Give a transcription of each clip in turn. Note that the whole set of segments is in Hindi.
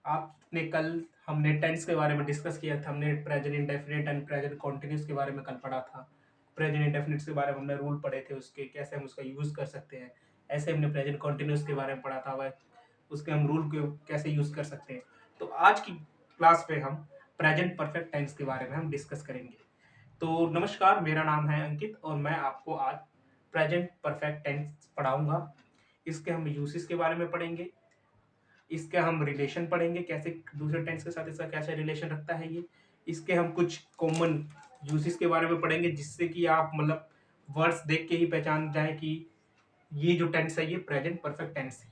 आपने कल हमने टेंस के बारे में डिस्कस किया था। हमने present indefinite and present continuous के बारे में कल पढ़ा था। प्रेजेंट इंडेफिनिट के बारे में हमने रूल पढ़े थे, उसके कैसे हम उसका यूज़ कर सकते हैं। ऐसे हमने प्रेजेंट कॉन्टिन्यूस के बारे में पढ़ा था, वह उसके हम रूल को कैसे यूज़ कर सकते हैं। तो आज की क्लास में हम प्रेजेंट परफेक्ट टेंस के बारे में हम डिस्कस करेंगे। तो नमस्कार, मेरा नाम है अंकित और मैं आपको आज प्रेजेंट परफेक्ट टेंस पढ़ाऊंगा। इसके हम यूसेस के बारे में पढ़ेंगे, इसके हम रिलेशन पढ़ेंगे, कैसे दूसरे टेंस के साथ इसका कैसा रिलेशन रखता है ये। इसके हम कुछ कॉमन यूसेस के बारे में पढ़ेंगे, जिससे कि आप मतलब वर्ड्स देख के ही पहचान जाए कि ये जो टेंस है ये प्रेजेंट परफेक्ट टेंस है।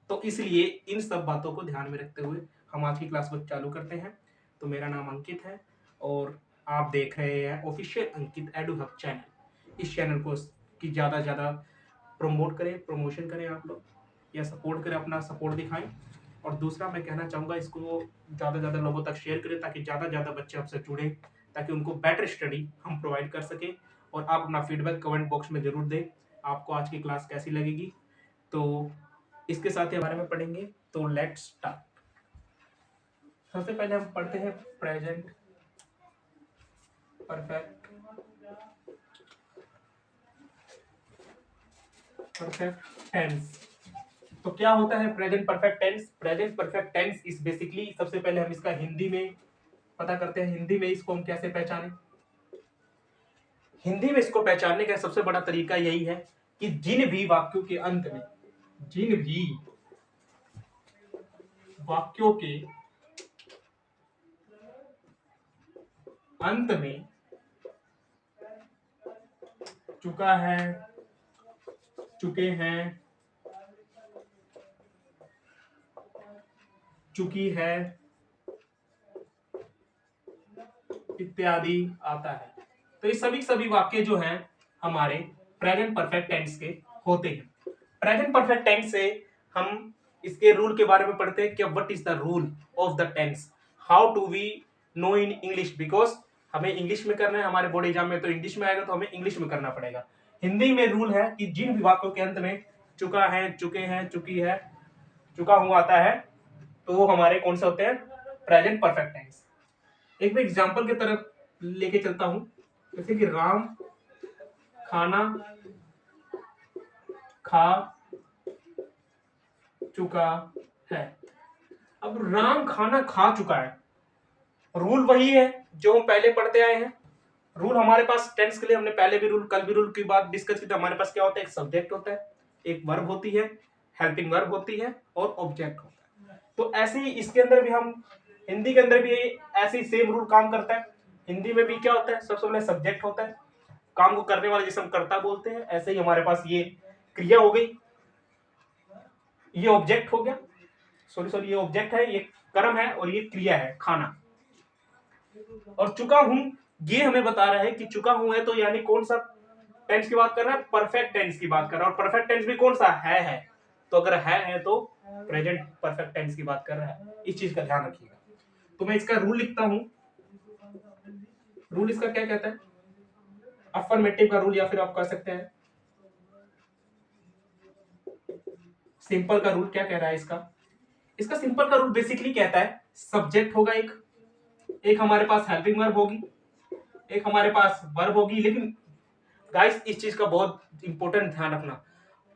तो इसलिए इन सब बातों को ध्यान में रखते हुए हम आज की क्लास को चालू करते हैं। तो मेरा नाम अंकित है और आप देख रहे हैं ऑफिशियल अंकित एडू हब चैनल। इस चैनल को की ज़्यादा से ज़्यादा प्रमोट करें, प्रमोशन करें आप लोग, या सपोर्ट करें, अपना सपोर्ट दिखाएं। और दूसरा मैं कहना चाहूँगा, इसको ज़्यादा से ज़्यादा लोगों तक शेयर करें ताकि ज़्यादा से ज़्यादा बच्चे आपसे जुड़ें, ताकि उनको बेटर स्टडी हम प्रोवाइड कर सकें। और आप अपना फीडबैक कमेंट बॉक्स में ज़रूर दें, आपको आज की क्लास कैसी लगेगी। तो इसके साथ ही बारे में पढ़ेंगे। तो लेट्स स्टार्ट। सबसे पहले हम पढ़ते हैं प्रेजेंट परफेक्ट टेंस। तो क्या होता है present perfect tense? Present perfect tense is basically, सबसे पहले हम इसका हिंदी में पता करते हैं। हिंदी में इसको हम कैसे पहचानें? हिंदी में इसको पहचानने का सबसे बड़ा तरीका यही है कि जिन भी वाक्यों के अंत में, जिन भी वाक्यों के अंत में चुका है, चुके हैं, चुकी है इत्यादि आता है, तो ये सभी वाक्य जो हैं हमारे प्रेजेंट परफेक्ट टेंस के होते हैं। प्रेजेंट परफेक्ट टेंस से हम इसके रूल के बारे में पढ़ते हैं कि what is the rule of the tense, how to we know in English, because हमें इंग्लिश में करना है, हमारे बोर्ड एग्जाम में तो इंग्लिश में आएगा, तो हमें इंग्लिश में करना पड़ेगा। हिंदी में रूल है कि जिन भी वाक्यों के अंत में चुका है, चुके हैं, चुकी है, चुका हुआ आता है, तो वो हमारे कौन से होते हैं? Present perfect tense. एक मैं एग्जांपल की तरफ लेके चलता हूं, जैसे कि राम खाना खा चुका है। अब राम खाना खा चुका है, रूल वही है जो हम पहले पढ़ते आए हैं। रूल हमारे पास टेंस के लिए हमने पहले भी रूल, कल भी रूल की बात डिस्कस की थी। हमारे पास क्या होता है? एक सब्जेक्ट होता है, एक वर्ब होती है, हेल्पिंग वर्ब होती है और ऑब्जेक्ट होता है। तो ऐसे ही इसके अंदर भी हम, हिंदी के अंदर भी ऐसे ही सेम रूल काम करता है। हिंदी में भी क्या होता है? सबसे पहले सब्जेक्ट होता है, काम को करने वाले जिसे हम कर्ता बोलते हैं। ऐसे ही हमारे पास ये क्रिया हो गई, ये ऑब्जेक्ट हो गया, सॉरी ये ऑब्जेक्ट है, ये कर्म है और ये क्रिया है खाना। और चुका हूं, ये हमें बता रहा है कि चुका हूं है, तो यानी कौन सा टेंस की बात कर रहा है? परफेक्ट टेंस की बात कर रहा है। और परफेक्ट टेंस भी कौन सा है। तो अगर है तो प्रेजेंट परफेक्ट टेंस की बात कर रहा है। इस चीज का ध्यान रखिएगा। तो मैं इसका रूल लिखता हूं। रूल इसका क्या कहता है? अफर्मेटिव का रूल, या फिर आप कह सकते हैं सिंपल का रूल। क्या कह रहा है इसका? इसका सिंपल का रूल बेसिकली कहता है सब्जेक्ट होगा एक हमारे पास हेल्पिंग वर्ब होगी, एक हमारे पास वर्ब होगी। लेकिन गाइस इस चीज का बहुत इंपॉर्टेंट ध्यान रखना,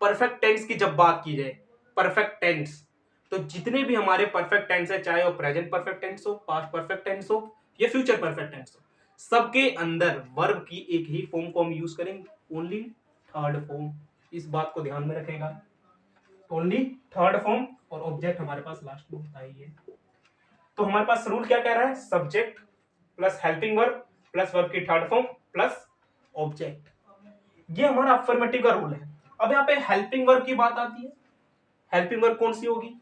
परफेक्ट टेंस की जब बात की जाए, परफेक्ट टेंस, तो जितने भी हमारे परफेक्ट टेंस है, चाहे वो प्रेजेंट परफेक्ट टेंस हो, पास्ट परफेक्ट टेंस हो या फ्यूचर परफेक्ट टेंस हो, सबके अंदर वर्ब की एक ही फॉर्म को हम यूज करेंगे, ओनली थर्ड फॉर्म। इस बात को ध्यान में रखेगा, ओनली थर्ड फॉर्म, और ऑब्जेक्ट हमारे पास लास्ट में होता ही है। तो हमारे पास रूल क्या कह रहा है? Subject plus helping verb plus verb की थर्ड फॉर्म प्लस ऑब्जेक्ट। ये हमारा अफर्मेटिव का रूल है। अब यहाँ पे हेल्पिंग वर्ब की बात आती है। हेल्पिंग वर्ब कौन सी होगी?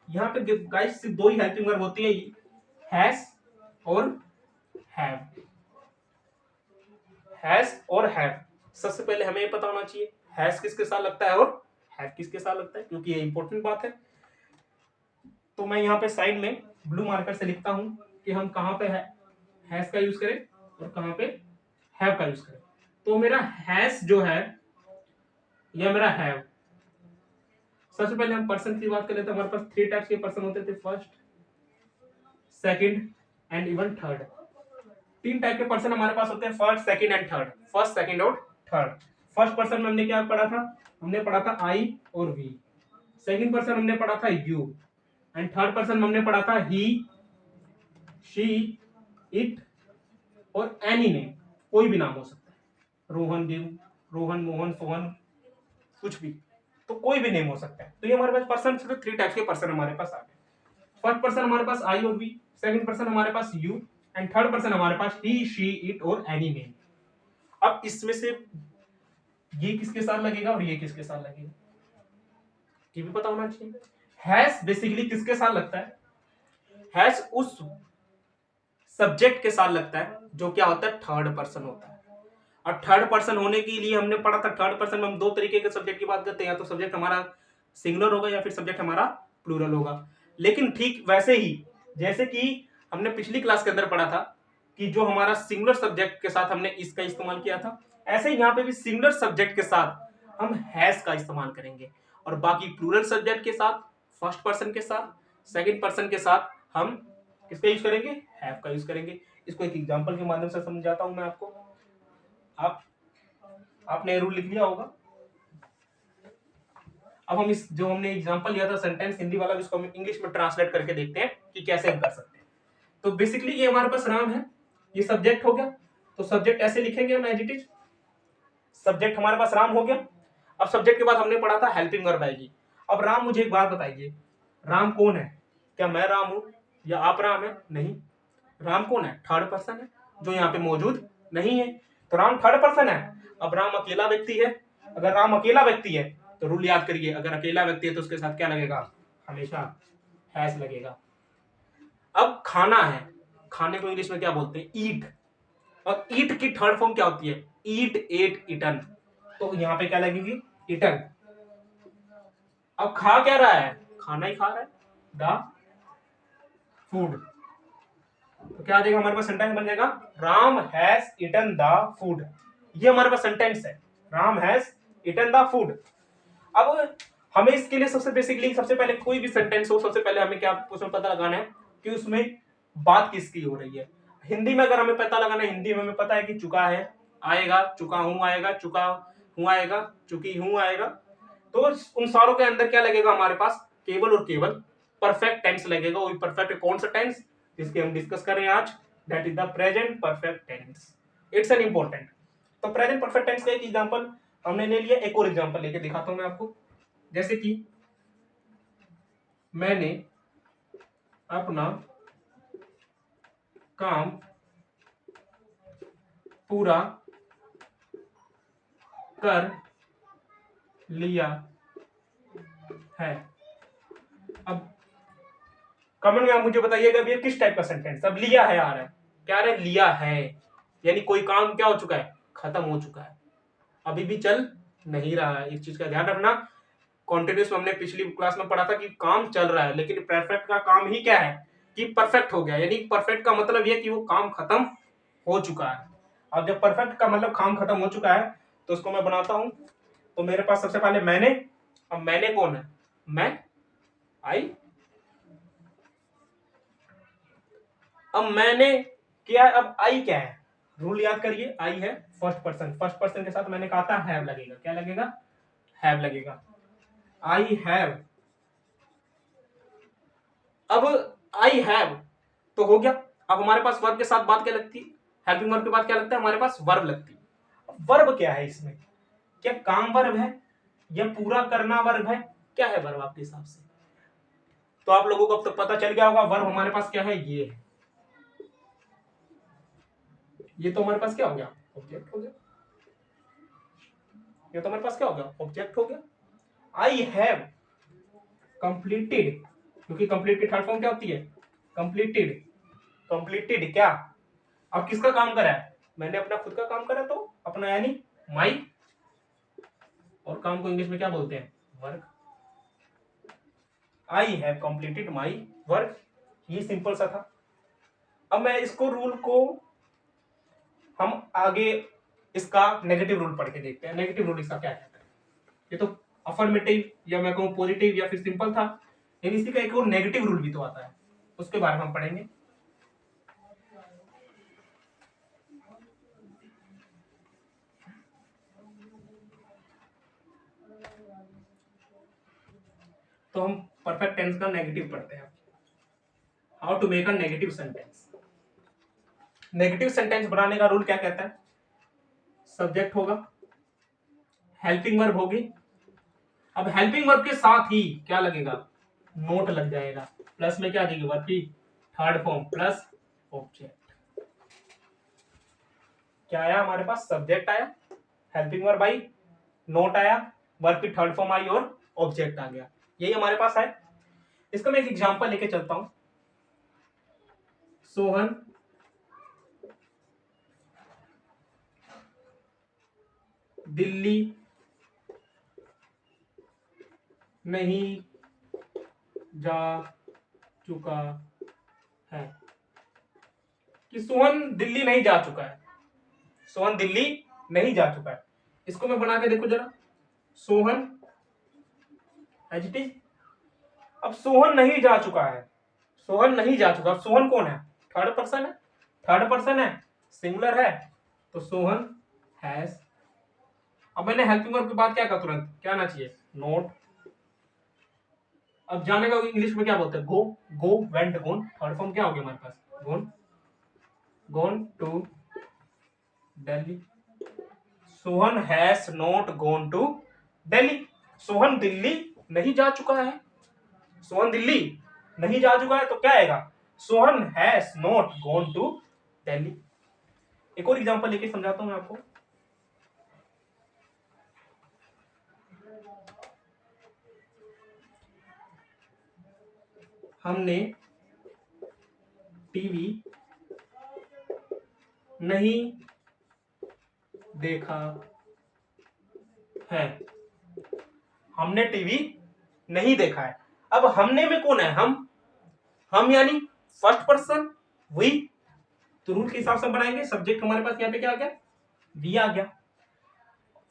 यहाँ पे गाइस सिर्फ दो ही हेल्पिंग वर्ब होती है, हैज और हैव। हैज और हैव। सबसे पहले हमें ये पता होना चाहिए हैज किसके साथ लगता है और हैव किसके साथ लगता है, क्योंकि ये इंपॉर्टेंट बात है। तो मैं यहाँ पे साइड में ब्लू मार्कर से लिखता हूं कि हम कहाँ पे हैज का यूज करें और कहाँ पे हैव का यूज करें। तो मेरा हैज जो है, यह मेरा हैव। सबसे पहले हम पर्सन की बात कर लेते हैं। हमारे पास थ्री टाइप्स के पर्सन होते थे। First second and even third. तीन टाइप के पर्सन हमारे पास होते हैं, first second and third, first second और थर्ड। फर्स्ट पर्सन में हमने क्या पढ़ा था, हमने पढ़ा था आई और वी। सेकंड पर्सन हमने पढ़ा था यू, एंड थर्ड पर्सन में हमने पढ़ा था ही, शी, इट और एनी नेम, कोई भी नाम हो सकता है, रोहन, देव, रोहन, मोहन, सोहन, कुछ भी, तो कोई भी नेम हो सकता है। तो ये हमारे पास पर्सन, सिर्फ थ्री टाइप्स के पर्सन हमारे पास आ गए। फर्स्ट पर्सन हमारे पास आई और वी, सेकंड पर्सन हमारे पास यू, एंड थर्ड पर्सन हमारे पास ही, शी, इट और एनी नेम। अब इसमें से ये किसके साथ लगेगा और ये किसके साथ लगेगा, ये भी पता होना चाहिए। हैज बेसिकली किसके साथ लगता है, हैज उस सब्जेक्ट के साथ लगता है जो क्या होता है, थर्ड पर्सन होता है। और थर्ड पर्सन होने के लिए हमने पढ़ा था, थर्ड पर्सन में हम दो तरीके के सब्जेक्ट की बात करते हैं, या तो सब्जेक्ट हमारा सिंगुलर होगा या फिर सब्जेक्ट हमारा प्लूरल होगा। लेकिन ठीक वैसे ही जैसे कि हमने पिछली क्लास के अंदर पढ़ा था कि जो हमारा सिंगुलर सब्जेक्ट के साथ हमने इसका इस्तेमाल किया था, ऐसे ही यहाँ पे भी सिंगुलर सब्जेक्ट के साथ हम हैज का इस्तेमाल करेंगे, और बाकी प्लूरल सब्जेक्ट के साथ, फर्स्ट पर्सन के साथ, सेकंड पर्सन के साथ हम किसका यूज करेंगे, हैव का यूज करेंगे। इसको एक एग्जांपल के माध्यम से समझाता हूं मैं आपको। आपने रूल लिख लिया होगा। अब हम इस जो हमने एग्जांपल लिया था सेंटेंस हिंदी वाला, इसको हम इंग्लिश में ट्रांसलेट करके देखते हैं कि कैसे हम कर सकते हैं। तो बेसिकली ये हमारे पास राम है, ये सब्जेक्ट हो गया, तो सब्जेक्ट ऐसे लिखेंगे हम एज इट इज। सब्जेक्ट हमारे पास राम हो गया। अब सब्जेक्ट के बाद हमने पढ़ा था हेल्पिंग वर्ब आएगी। अब राम, मुझे एक बात बताइए, राम कौन है, क्या मैं राम हूं या आप राम है? नहीं, राम कौन है, थर्ड पर्सन है जो यहाँ पे मौजूद नहीं है, तो राम थर्ड पर्सन है। अब राम अकेला व्यक्ति है, अगर राम अकेला व्यक्ति है तो रूल याद करिए, अगर अकेला व्यक्ति है तो उसके साथ क्या लगेगा, हमेशा हैज लगेगा। अब खाना है, खाने को इंग्लिश में क्या बोलते हैं, ईट, और ईट की थर्ड फॉर्म क्या होती है, ईट, एट, ईटन, तो यहाँ पे क्या लगेगी, ईटन। अब खा क्या रहा है, खाना ही खा रहा है, द फूड, तो क्या आ जाएगा हमारे पास, सेंटेंस बन जाएगा Ram has eaten the food. ये हमारे पास सेंटेंस है, Ram has eaten the food. अब हमें इसके लिए सबसे बेसिकली, सबसे पहले कोई भी सेंटेंस हो, सबसे पहले हमें क्या उसमें पता लगाना है कि उसमें बात किसकी हो रही है। हिंदी में अगर हमें पता लगाना है, हिंदी में हमें पता है कि चुका है आएगा, चुका हूं आएगा, चुका हूं आएगा, चुकी हूं आएगा, तो उन सारों के अंदर क्या लगेगा हमारे पास, केवल और केवल परफेक्ट टेंस लगेगा। वही परफेक्ट कौन सा टेंस जिसके हम डिस्कस कर रहे हैं आज, that is the present perfect tense. It's an important. तो प्रेजेंट परफेक्ट टेंस का एक एग्जांपल हमने ले लिया, एक और एग्जांपल लेके दिखाता हूं मैं आपको। जैसे कि मैंने अपना काम पूरा कर लिया है। अब कमेंट में आप मुझे बताइएगा ये किस टाइप का सेंटेंस, अब लिया है आ रहा है, क्या आ रहा है, लिया है, यानी कोई काम क्या हो चुका है, खत्म हो चुका है, अभी भी चल नहीं रहा है। इस चीज का ध्यान रखना। कॉन्टिन्यूस में हमने पिछली क्लास में पढ़ा था कि काम चल रहा है, लेकिन परफेक्ट का काम ही क्या है कि परफेक्ट हो गया, यानी परफेक्ट का मतलब यह कि वो काम खत्म हो चुका है। अब जब परफेक्ट का मतलब काम खत्म हो चुका है तो उसको मैं बनाता हूं। तो मेरे पास सबसे पहले मैंने, अब मैंने कौन है, मैं, आई, अब मैंने क्या है, अब आई क्या है, रूल याद करिए, आई है फर्स्ट पर्सन, फर्स्ट पर्सन के साथ मैंने कहा था हैव लगेगा, क्या लगेगा, हैव लगेगा, आई हैव। अब आई हैव तो हो गया। अब हमारे पास वर्ब के साथ बात क्या लगती है, हेल्पिंग वर्ब के बाद क्या लगता है, हमारे पास वर्ब लगती है। वर्ब क्या है इसमें, क्या काम वर्ब है या पूरा करना वर्ब है, क्या है वर्ब आपके हिसाब से? तो आप लोगों को अब तो पता चल गया होगा वर्ब हमारे पास क्या है, ये है, ये तो हमारे पास क्या हो गया, ऑब्जेक्ट हो गया, ये तो हमारे पास क्या हो गया, ऑब्जेक्ट हो गया। आई हैव कंप्लीटेड, क्योंकि कंप्लीट की थर्ड फॉर्म क्या होती है, कंप्लीटेड, कंप्लीटेड क्या, अब किसका काम करा है, मैंने अपना खुद का काम करा, तो अपना यानी माई, और काम को इंग्लिश में क्या बोलते हैं, work. I have completed my work, ये सिंपल सा था। अब मैं इसको रूल को हम आगे इसका नेगेटिव रूल पढ़ के देखते हैं। नेगेटिव रूल इसका क्या कहता है, ये तो अफर्मेटिव या मैं कहूं पॉजिटिव या फिर सिंपल था, लेकिन इसी का एक और नेगेटिव रूल भी तो आता है, उसके बारे में हम पढ़ेंगे। तो हम परफेक्ट टेंस का नेगेटिव पढ़ते हैं। How to make a negative sentence. Negative sentence बनाने का रूल क्या कहता है? सब्जेक्ट होगा, हेल्पिंग वर्ब होगी। अब हेल्पिंग वर्ब के साथ ही क्या लगेगा? नोट लग जाएगा। प्लस में क्या आ जाएगी? वर्ब की थर्ड फॉर्म प्लस ऑब्जेक्ट। क्या आया हमारे पास? सब्जेक्ट आया, हेल्पिंग वर्ब आई, नोट आया, वर्ब की थर्ड फॉर्म आई और ऑब्जेक्ट आ गया। यही हमारे पास है। इसका मैं एक एग्जांपल लेके चलता हूं। सोहन दिल्ली नहीं जा चुका है। कि सोहन दिल्ली नहीं जा चुका है। सोहन दिल्ली नहीं जा चुका है। इसको मैं बना के देखो जरा। सोहन एडजेक्टिव। अब सोहन नहीं जा चुका है, सोहन नहीं जा चुका। अब सोहन कौन है? थर्ड पर्सन है, थर्ड पर्सन है, सिंगुलर है, तो सोहन हैज। अब मैंने हेल्पिंग वर्ब के बाद क्या कहा? तुरंत क्या आना चाहिए? नोट। अब जाने का इंग्लिश में क्या बोलते हैं? Go, go went gone. Third form क्या हो गया हमारे पास? Gone, gone to Delhi. Sohan has not gone to Delhi. Sohan Delhi नहीं जा चुका है। सोहन दिल्ली नहीं जा चुका है तो क्या आएगा? Sohan has not gone to Delhi. एक और एग्जांपल लेके समझाता हूं मैं आपको। हमने टीवी नहीं देखा है। हमने टीवी नहीं देखा है। अब हमने में कौन है? हम यानी फर्स्ट पर्सन, वी। तो रूल के हिसाब से बनाएंगे। सब्जेक्ट हमारे पास यहाँ पे क्या आ गया? वी आ गया।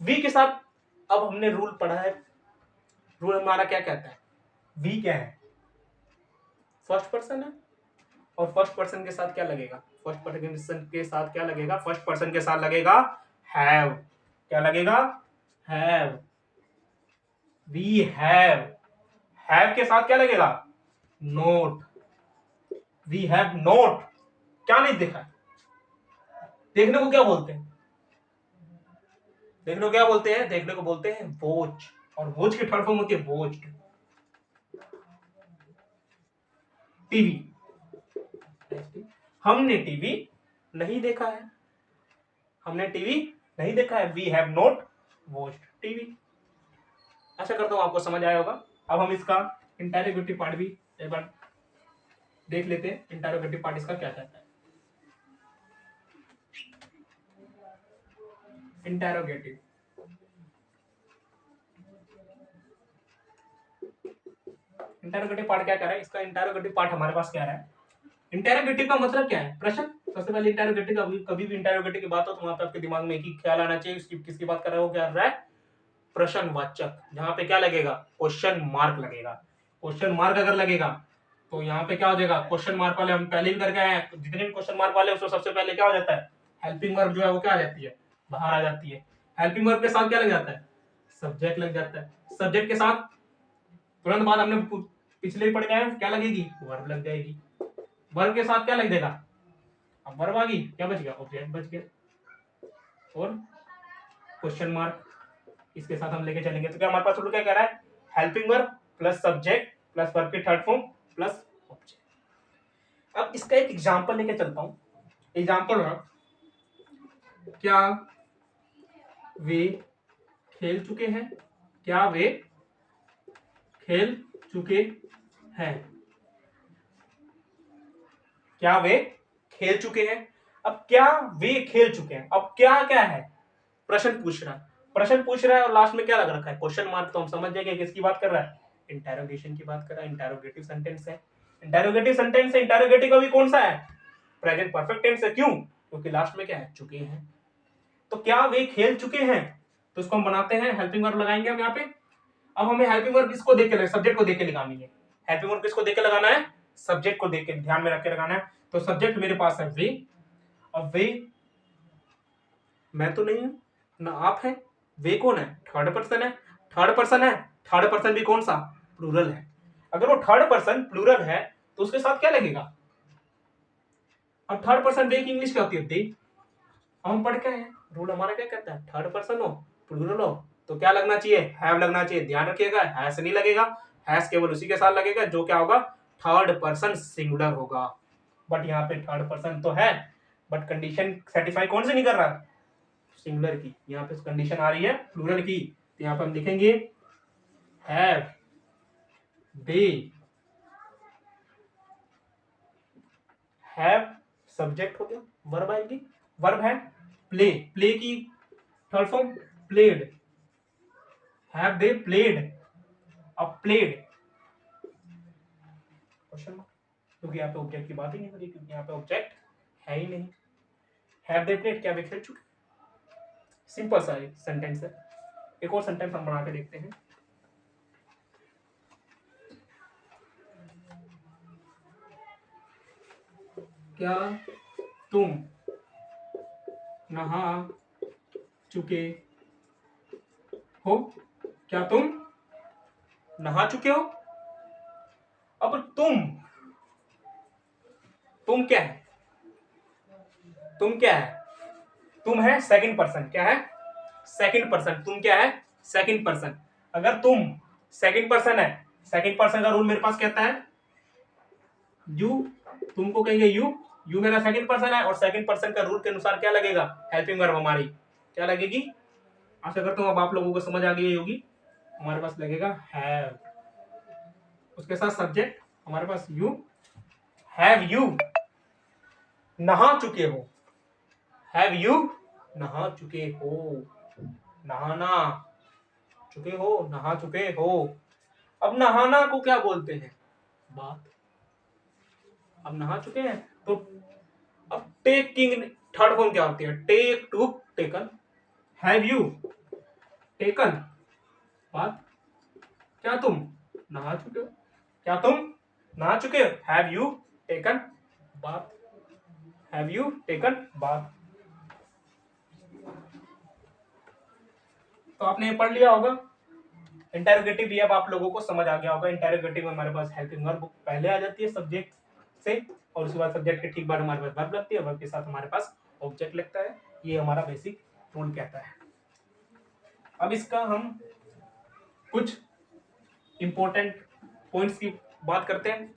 वी के साथ अब हमने रूल पढ़ा है। रूल हमारा क्या कहता है? वी क्या है? फर्स्ट पर्सन है। और फर्स्ट पर्सन के साथ क्या लगेगा? फर्स्ट पर्सन के साथ क्या लगेगा? फर्स्ट पर्सन के साथ लगेगा हैव। क्या लगेगा? हैव। We have. हैव के साथ क्या लगेगा? नोट। We have not. क्या नहीं देखा? देखने को क्या बोलते हैं? देखने को क्या बोलते हैं? देखने को बोलते हैं वॉच। और वॉच की थर्ड फॉर्म होती है वॉच्ड। टीवी। हमने टीवी नहीं देखा है। हमने टीवी नहीं देखा है। We have not watched TV. आशा करता हूं आपको समझ आया होगा। अब हम इसका इंटरोगेटिव पार्ट भी एक बार देख लेते हैं। इंटरोगेटिव पार्ट इसका क्या कहता है? इंटरोगेटिव। इंटरोगेटिव पार्ट क्या कह रहा है? इसका इंटरोगेटिव पार्ट हमारे पास क्या रहा है? इंटरोगेटिव का मतलब क्या है? प्रश्न। सबसे पहले इंटरोगेटिव का कभी भी इंटरोगेटिव की बात हो तो वहां पे आपके दिमाग में एक ही ख्याल आना चाहिए। उसकी किसकी बात कर रहा है? वो क्या कर रहा है? प्रश्नवाचक। जहां पे क्या लगेगा? क्वेश्चन मार्क लगेगा। क्वेश्चन मार्क अगर लगेगा तो यहाँ पे क्या हो जाएगा? क्वेश्चन मार्क वाले हम पहले भी करके आए हैं। जितने भी क्वेश्चन मार्क वाले उसको सबसे पहले क्या हो जाता है? हेल्पिंग वर्ब जो है वो क्या आ जाती है? बाहर आ जाती है। हेल्पिंग वर्ब के साथ क्या लग जाता है? सब्जेक्ट लग जाता है। सब्जेक्ट के साथ तुरंत बाद हमने पिछले ही पढ़ गए हैं, क्या लगेगी? वर्ब लग जाएगी। वर्ब के साथ क्या लग जाएगा? अब वर्ब आ गई, क्या बच गया? ऑब्जेक्ट बच गया और क्वेश्चन मार्क इसके साथ हम लेके चलेंगे। तो क्या हमारे पास रूल क्या कह रहा है? Helping verb plus subject plus verb की थर्ड फॉर्म प्लस ऑब्जेक्ट। अब इसका एक एग्जांपल लेके चलता हूं। एग्जांपल है, क्या वे खेल चुके हैं? क्या वे खेल चुके हैं? क्या वे खेल चुके हैं? अब क्या वे खेल चुके हैं? अब क्या क्या है? प्रश्न पूछ रहा है। प्रश्न पूछ रहा है और लास्ट में क्या लग रखा है? Question mark. तो हम समझ जाएंगे किसकी बात कर रहा है? इंटेरोगेशन की बात कर रहा है। इंटेरोगेटिव सेंटेंस है। इंटेरोगेटिव सेंटेंस है। इंटेरोगेटिव अभी कौन सा है? प्रेजेंट परफेक्ट टेंस है। क्यों? क्योंकि लास्ट में क्या है? चुके हैं। तो क्या वे खेल चुके हैं? तो इसको हम बनाते हैं, हेल्पिंग वर्ब लगाएंगे हम यहाँ पे। अब हमें हेल्पिंग वर्ब किसको देख के, सब्जेक्ट को देख के लगानी है। हेल्पिंग वर्ब किसको देख के लगाना है? सब्जेक्ट को देख के, ध्यान में रख के लगाना है। तो सब्जेक्ट मेरे पास है वे। अब वे मैं तो नहीं हूं ना आप है। वे कौन है? थर्ड पर्सन है। थर्ड पर्सन है। थर्ड पर्सन भी कौन सा? प्लूरल है। अगर वो थर्ड पर्सन प्लूरल है तो उसके साथ क्या लगेगा? अब थर्ड पर्सन दे की इंग्लिश क्या होती है? दे। हम पढ़ के आए हैं, रूल हमारा क्या कहता है? थर्ड पर्सन हो, प्लूरल हो तो क्या लगना चाहिए? हैव लगना चाहिए। ध्यान रखिएगा, हैस नहीं लगेगा। हैस केवल उसी के साथ लगेगा जो क्या होगा? थर्ड पर्सन सिंगुलर होगा। बट यहाँ पे थर्ड पर्सन तो है, बट कंडीशन सेटिस्फाई कौन से नहीं कर रहा? सिंगुलर की। यहाँ पे कंडीशन आ रही है प्लूरल की, तो यहाँ पे हम लिखेंगे हैव दे। हैव सब्जेक्ट हो गया, वर्ब आएगी, वर्ब है प्ले, प्ले की third form played. Have they played? अब प्लेड क्वेश्चन मार्क, क्योंकि यहाँ पे ऑब्जेक्ट की बात ही नहीं हो रही, क्योंकि यहाँ पे ऑब्जेक्ट है ही नहीं। हैव दे प्लेड, क्या वे खेल चुके? सिंपल सा सेंटेंस है। एक और सेंटेंस हम बना के देखते हैं। क्या तुम नहा चुके हो? क्या तुम नहा चुके हो? अब तुम क्या है? तुम क्या है? तुम है सेकंड पर्सन। क्या है? Second person. तुम क्या है? Second person. अगर तुम सेकंड पर्सन है, सेकंड पर्सन का रूल मेरे पास कहता है यू, तुमको कहेंगे यू, यू मेरा सेकंड पर्सन है, और सेकंड पर्सन का रूल के अनुसार क्या लगेगा? हेल्पिंग वर्ब हमारी क्या लगेगी? आशा करता हूं अब आप लोगों को समझ आ गई होगी। हमारे पास लगेगा हैव, उसके साथ सब्जेक्ट हमारे पास यू। हैव यू नहा चुके हो? हैव यू नहा चुके हो? नहाना, चुके हो, नहा चुके हो। अब नहाना को क्या बोलते हैं? बात। अब नहा चुके हैं तो अब टेकिंग थर्ड फॉर्म क्या होती है? Take, took, taken. Have you taken बात? क्या तुम नहा चुके हो? क्या तुम नहा चुके हो? हैव यू टेकन बात? हैव यू टेकन बात? तो आपने ये पढ़ लिया होगा। इंटेरोगेटिव भी अब आप लोगों को समझ आ गया होगा। इंटेरोगेटिव में हमारे पास हेल्पिंग वर्ब पहले आ जाती है सब्जेक्ट से, और उसके बाद सब्जेक्ट के ठीक बाद हमारे पास वर्ब लगती है, वर्ब के साथ हमारे पास ऑब्जेक्ट लगता है। ये हमारा बेसिक रूल कहता है। अब इसका हम कुछ इंपॉर्टेंट पॉइंट्स की बात करते हैं।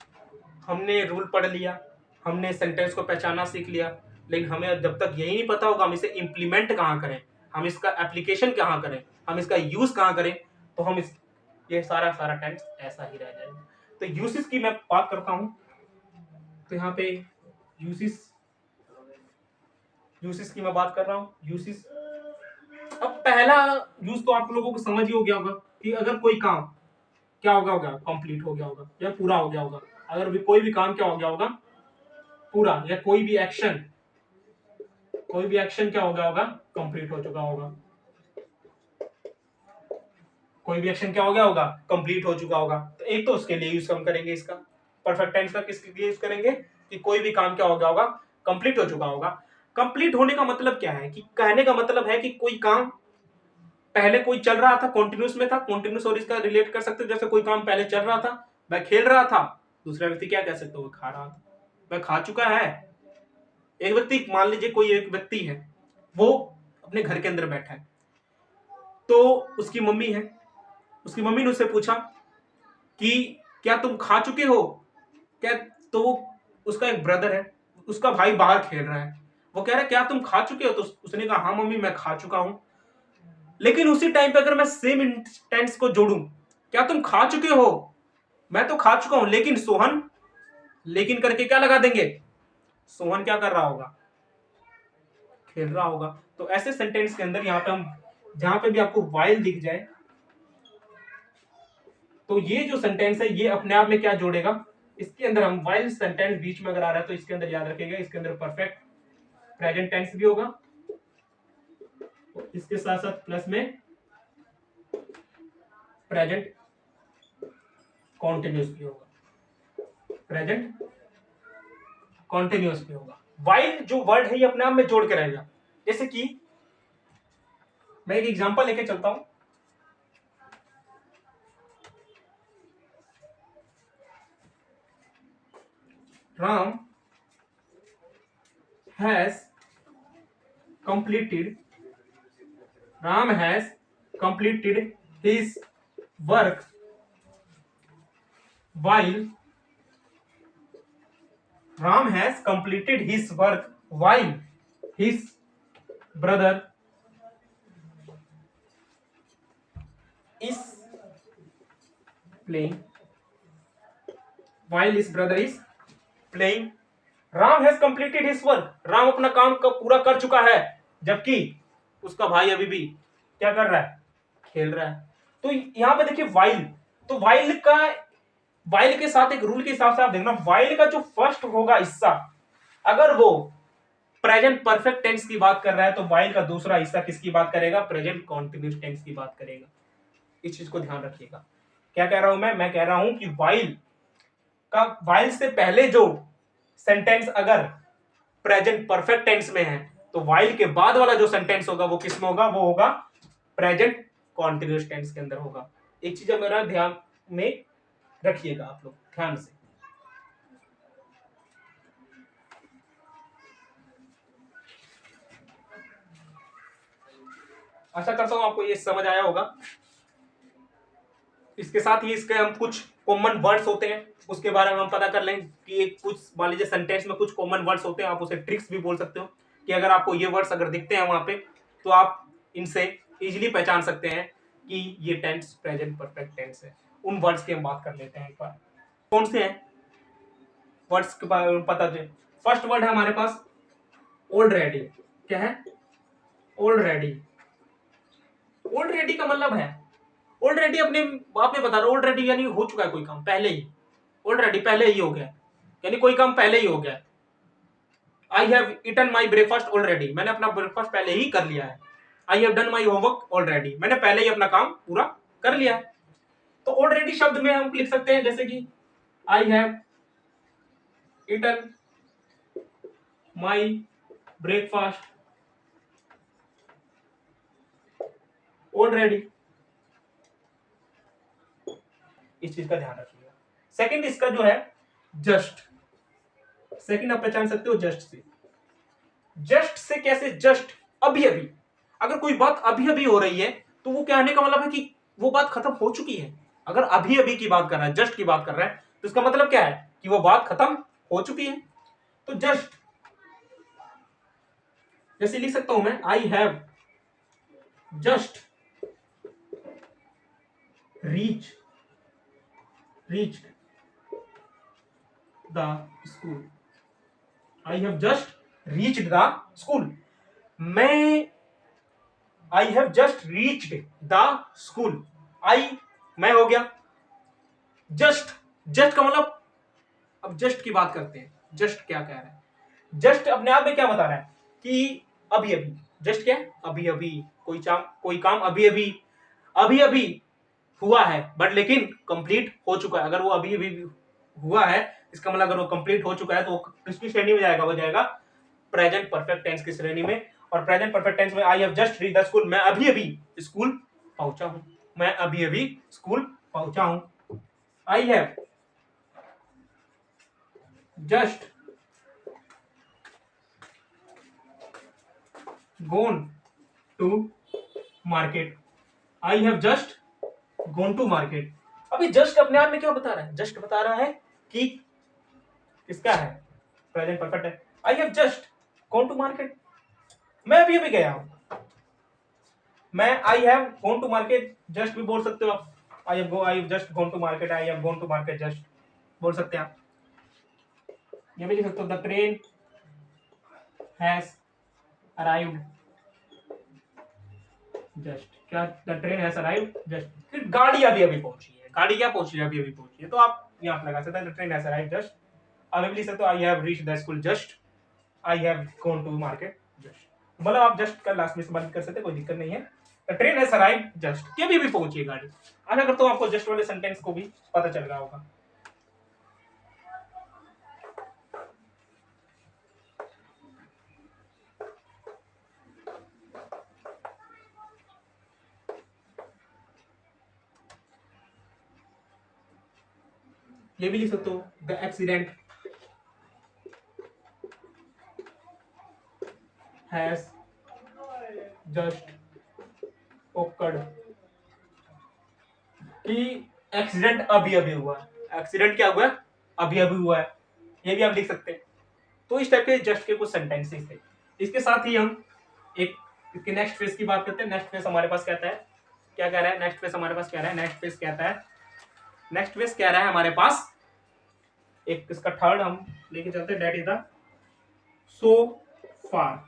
हमने रूल पढ़ लिया, हमने सेंटेंस को पहचाना सीख लिया, लेकिन हमें जब तक यही नहीं पता होगा हम इसे इंप्लीमेंट कहाँ करें, हम इसका एप्लीकेशन कहाँ करें, हम इसका यूज कहाँ करें, तो हम इस ये सारा सारा टेंस ऐसा ही रह जाएगा। तो यूसेस की मैं बात करता हूं। तो यहाँ पे यूसेस, यूसेस की मैं बात कर रहा हूं। यूसेस, अब पहला यूज तो आप लोगों को समझ ही हो गया होगा कि अगर कोई काम क्या हो गया होगा? कंप्लीट हो गया होगा या पूरा हो गया होगा। अगर भी कोई भी काम क्या हो गया होगा? पूरा। या कोई भी एक्शन, कोई भी एक्शन क्या हो गया होगा? कंप्लीट हो चुका होगा। कोई भी एक्शन क्या हो गया होगा? कंप्लीट हो चुका होगा। तो एक तो उसके लिए यूज हम करेंगे इसका। परफेक्ट टेंस का किसके लिए यूज करेंगे? कि कोई भी काम क्या हो गया होगा? कंप्लीट हो चुका होगा। कंप्लीट होने का मतलब क्या है? कि कहने का मतलब है कि कोई काम पहले कोई चल रहा था, कॉन्टिन्यूस में था, कॉन्टिन्यूस और इसका रिलेट कर सकते हो। जैसे कोई काम पहले चल रहा था, मैं खेल रहा था, दूसरा व्यक्ति क्या कह सकते हो? खा रहा था, वह खा चुका है। एक व्यक्ति, मान लीजिए कोई एक व्यक्ति है, वो अपने घर के अंदर बैठा है, तो उसकी मम्मी है, उसकी मम्मी ने उससे पूछा कि क्या तुम खा चुके हो? क्या? तो उसका एक ब्रदर है, उसका भाई बाहर खेल रहा है, वो कह रहा है क्या तुम खा चुके हो? तो उसने कहा हाँ मम्मी मैं खा चुका हूं। लेकिन उसी टाइम पे अगर मैं सेम टेंस को जोड़ूं, क्या तुम खा चुके हो? मैं तो खा चुका हूं, लेकिन सोहन, लेकिन करके क्या लगा देंगे? सोहन क्या कर रहा होगा? खेल रहा होगा। तो ऐसे सेंटेंस के अंदर यहाँ पे हम, जहां पे भी आपको वाइल दिख जाए, तो ये जो सेंटेंस है ये अपने आप में क्या जोड़ेगा? इसके अंदर हम वाइल सेंटेंस बीच में अगर आ रहा है तो इसके अंदर याद रखिएगा, इसके अंदर परफेक्ट प्रेजेंट टेंस भी होगा, इसके साथ साथ प्लस में प्रेजेंट कॉन्टिन्यूस भी होगा, प्रेजेंट कॉन्टिन्यूस भी होगा। वाइल जो वर्ड है ये अपने आप में जोड़ के रहेगा। जैसे कि मैं एक एग्जांपल लेके चलता हूं। Ram has completed Ram has completed his work while Ram has completed his work while his brother is playing. While his brother is playing. Ram has completed his work, Ram अपना काम का पूरा कर चुका है, जबकि उसका भाई अभी भी क्या कर रहा है, खेल रहा है। तो यहां पे देखिए वाइल, तो वाइल के साथ एक रूल के हिसाब से आप देखना, वाइल का जो फर्स्ट होगा हिस्सा, अगर वो प्रेजेंट परफेक्ट टेंस की बात कर रहा है तो वाइल का दूसरा हिस्सा किसकी बात करेगा, प्रेजेंट कॉन्टिन्यूस टेंस की बात करेगा। इस चीज को ध्यान रखिएगा। क्या कह रहा हूं मैं कह रहा हूं कि वाइल से पहले जो सेंटेंस अगर प्रेजेंट परफेक्ट टेंस में है तो वाइल के बाद वाला जो सेंटेंस होगा वो किस में होगा, वो होगा प्रेजेंट कॉन्टिन्यूस टेंस के अंदर होगा। एक चीज मेरा ध्यान में रखिएगा आप लोग ध्यान से। आशा करता हूं आपको ये समझ आया होगा। इसके साथ ही इसके हम कुछ कॉमन वर्ड्स होते हैं उसके बारे में हम पता कर लें कि एक कुछ मान लीजिए सेंटेंस में कुछ कॉमन वर्ड्स होते हैं, आप उसे ट्रिक्स भी बोल सकते हो कि अगर आपको ये वर्ड्स अगर दिखते हैं वहां पे तो आप इनसे इजीली पहचान सकते हैं कि ये टेंस प्रेजेंट परफेक्ट टेंस है। उन वर्ड्स की हम बात कर लेते हैं एक बार, कौन से हैं वर्ड्स के बारे में पता चले। फर्स्ट वर्ड है हमारे पास ऑलरेडी। क्या है, ऑलरेडी। ऑलरेडी का मतलब है ऑलरेडी अपने आप में बता रहा, ऑलरेडी यानी हो चुका है कोई काम पहले ही, ऑलरेडी पहले ही हो गया, यानी कोई काम पहले ही हो गया। I have eaten my breakfast already, मैंने अपना ब्रेकफास्ट पहले ही कर लिया है। I have done my homework already, मैंने पहले ही अपना काम पूरा कर लिया है। तो ऑलरेडी शब्द में हम लिख सकते हैं जैसे कि I have eaten my breakfast already. इस चीज का ध्यान रखिएगा। सेकंड इसका जो है जस्ट, सेकंड आप पहचान सकते हो जस्ट से। जस्ट से कैसे, जस्ट अभी अभी, अगर कोई बात अभी अभी हो रही है तो वो कहने का मतलब है कि वो बात खत्म हो चुकी है। अगर अभी अभी की बात कर रहा है, जस्ट की बात कर रहा है, तो इसका मतलब क्या है कि वो बात खत्म हो चुकी है। तो जस्ट जैसे लिख सकता हूं मैं, I have just reached the school. I have just reached the school. I have just reached the school. मैं हो गया जस्ट, जस्ट का मतलब, अब जस्ट की बात करते हैं। जस्ट क्या कह रहा है, जस्ट अपने आप में क्या बता रहा है कि अभी अभी। जस्ट क्या है, अभी अभी कोई काम अभी अभी हुआ है बट लेकिन कंप्लीट हो चुका है। अगर वो अभी अभी हुआ है इसका मतलब अगर वो कंप्लीट हो चुका है तो वो किसकी श्रेणी में जाएगा, वो जाएगा प्रेजेंट परफेक्ट टेंस की श्रेणी में। और प्रेजेंट परफेक्ट टेंस में आई have just reached the school, मैं अभी अभी स्कूल पहुंचा हूं, मैं अभी अभी स्कूल पहुंचा हूं। आई have just gone to market। I have just gone to market। अभी जस्ट अपने आप में क्या बता रहा है, जस्ट बता रहा है कि किसका है, प्रेजेंट परफेक्ट है। I have just gone to market, मैं अभी अभी गया हूं। मैं I have gone to market just भी बोल सकते हो आप, I have just gone to market, I have gone to market just बोल सकते हैं आप। ये भी लिख सकते हो, the train has arrived just. क्या, the train has arrived just, गाड़ी अभी अभी पहुंची है, गाड़ी क्या पहुंची है, अभी अभी पहुंची है। तो आप यहाँ पे लगा सकते हैं the train has arrived just. अभी लिख सकते हो I have reached the school just, I have gone to market just. मतलब आप जस्ट का लास्ट में इस्तेमाल कर सकते हैं, कोई दिक्कत नहीं है। The train has arrived just, कि अभी भी पहुंची है गाड़ी। आशा करता हूं आपको जस्ट वाले सेंटेंस को भी पता चल रहा होगा। ये भी लिख सकते हो, the accident has just occurred, कि एक्सीडेंट अभी अभी हुआ है। एक्सीडेंट क्या हुआ है? अभी अभी हुआ है, ये भी आप लिख सकते हैं। तो इस टाइप के जस्ट के कुछ सेंटेंसेस थे। इसके साथ ही हम एक इसके नेक्स्ट फेज की बात करते हैं। नेक्स्ट फेज हमारे पास कहता है, क्या कह रहा है नेक्स्ट फेज हमारे पास? कह रहा है नेक्स्ट फेज कहता है, नेक्स्ट फेज कह रहा है हमारे पास एक इसका थर्ड हम लेके चलते हैं, दैट इज द सो फार।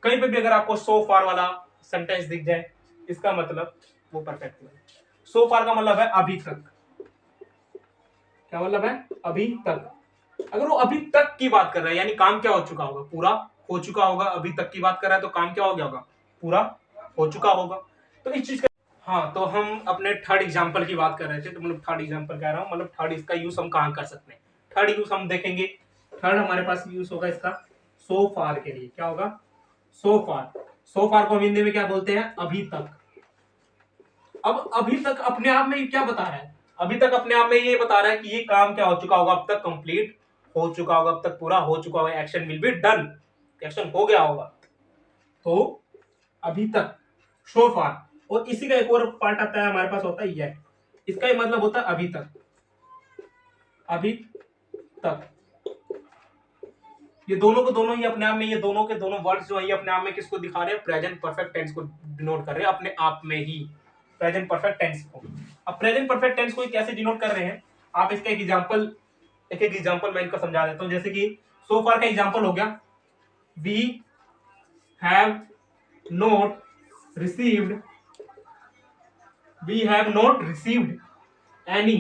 कहीं पे भी अगर आपको सो फार वाला सेंटेंस दिख जाए, इसका मतलब वो परफेक्ट है। सो फार का मतलब है अभी तक। क्या मतलब है? अभी तक। अगर वो अभी तक की बात कर रहा है, यानी काम क्या हो चुका होगा? पूरा हो चुका होगा। अभी तक की बात कर रहा है तो काम क्या हो गया होगा? पूरा हो चुका होगा। तो इस चीज का, हाँ, तो हम अपने थर्ड एग्जांपल की बात कर रहे थे, तो मतलब थर्ड एग्जांपल कह रहा हूँ, मतलब थर्ड इसका यूज हम कहाँ कर सकते हैं? थर्ड यूज हम देखेंगे। थर्ड हमारे पास यूज होगा इसका सो फार के लिए। क्या होगा? सो फार। सो फार को हम हिंदी में क्या बोलते हैं? अभी तक। अब अभी तक अपने आप में क्या बता रहा है? अभी तक अपने आप में ये बता रहा है कि ये काम क्या हो चुका होगा? अब तक कंप्लीट हो चुका होगा, अब तक पूरा हो चुका होगा। Action will be done, action हो गया होगा। तो अभी तक, सो फार। और इसी का एक और पार्ट आता है हमारे पास, होता है येट। इसका ही मतलब होता है अभी तक। अभी तक, ये दोनों को दोनों ही अपने आप में, ये दोनों के दोनों वर्ड्स जो है ये अपने आप में किसको दिखा रहे हैं? प्रेजेंट परफेक्ट टेंस को डिनोट कर रहे हैं अपने आप में ही, प्रेजेंट परफेक्ट टेंस को। अब प्रेजेंट परफेक्ट टेंस को कैसे डिनोट कर रहे हैं? आप इसका एक एग्जांपल, एक एग्जांपल मैं इनका समझा देता हूं। जैसे कि सो फार का एग्जांपल हो गया, we have not received, we have not received any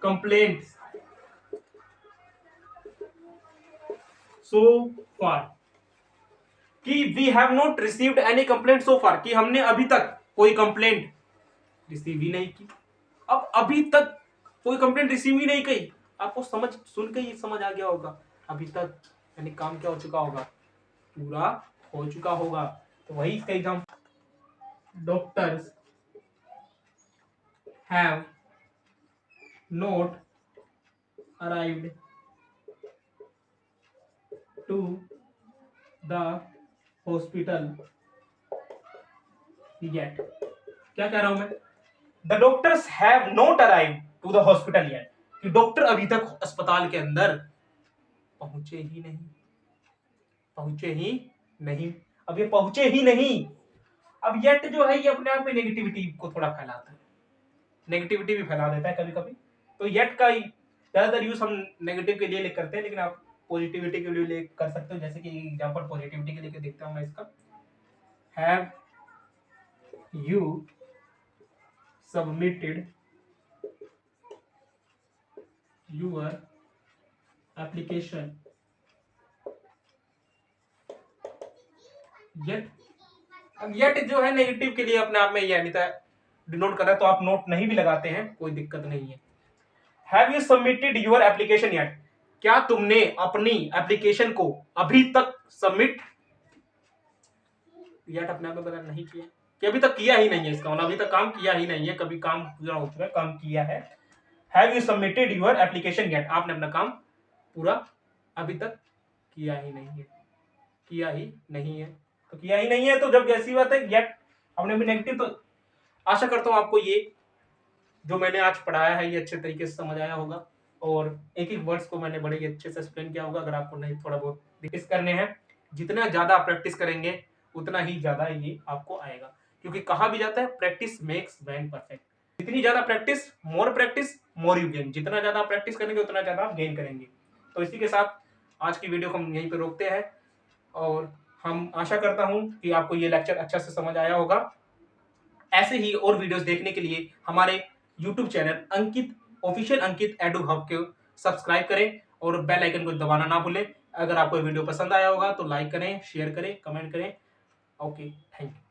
complaints so far, कि we have not received any complaint so far, कि हमने अभी तक कोई कंप्लेंट रिसीव ही नहीं की। अब अभी तक कोई कंप्लेंट रिसीव ही नहीं की, आपको समझ सुन के ही समझ आ गया होगा। अभी तक यानी काम क्या हो चुका होगा? पूरा हो चुका होगा। तो वही इसका example, doctors have not arrived to the hospital yet. क्या कह रहा हूं मैं? The doctors have not arrived to the hospital yet, कि डॉक्टर अभी तक अस्पताल के अंदर पहुंचे ही नहीं, पहुंचे ही नहीं। अब ये पहुंचे ही नहीं, अब येट जो है ये अपने आप में नेगेटिविटी को थोड़ा फैलाता है, नेगेटिविटी भी फैला देता है कभी कभी। तो येट का ज्यादातर यूज हम नेगेटिव के लिए करते हैं, लेकिन आप पॉजिटिविटी के लिए कर सकते हो। जैसे कि एग्जांपल पॉजिटिविटी के लिए देखता हूं मैं इसका, have you submitted your application yet. अब येट जो है नेगेटिव के लिए अपने आप में ये डिनोट कर रहा है, तो आप नोट नहीं भी लगाते हैं कोई दिक्कत नहीं है। Have you submitted your application yet, क्या तुमने अपनी एप्लीकेशन को अभी तक सबमिट, येट अपने आप में बता नहीं किया, कि अभी तक किया ही नहीं है। इसका मतलब अभी तक काम किया ही नहीं है, कभी काम पूरा हो चुका है, काम किया है। Have you submitted your application yet, आपने अपना काम पूरा अभी तक किया ही नहीं है, किया ही नहीं है। तो किया ही नहीं है, तो जब ऐसी बात है येट अपने भी नेगेटिव, तो आशा करता हूं आपको ये जो मैंने आज पढ़ाया है ये अच्छे तरीके से समझ आया होगा, और एक एक वर्ड्स को मैंने बड़े ही अच्छे से एक्सप्लेन किया होगा। अगर आपको नहीं थोड़ा बहुत प्रैक्टिस करने हैं, जितना ज्यादा आप प्रैक्टिस करेंगे उतना ही ज्यादा ये आपको आएगा, क्योंकि कहा भी जाता है प्रैक्टिस मेक्स मैन परफेक्ट। जितनी ज्यादा प्रैक्टिस मोर यू गेन, जितना ज्यादा आप प्रैक्टिस करेंगे उतना ज्यादा आप गेन करेंगे। तो इसी के साथ आज की वीडियो को हम यहीं पे रोकते हैं, और हम आशा करता हूं कि आपको ये लेक्चर अच्छा से समझ आया होगा। ऐसे ही और वीडियोस देखने के लिए हमारे YouTube चैनल अंकित ऑफिशियल अंकित एडू हब को सब्सक्राइब करें और बेल आइकन को दबाना ना भूलें। अगर आपको वीडियो पसंद आया होगा तो लाइक करें, शेयर करें, कमेंट करें। Okay, thank you.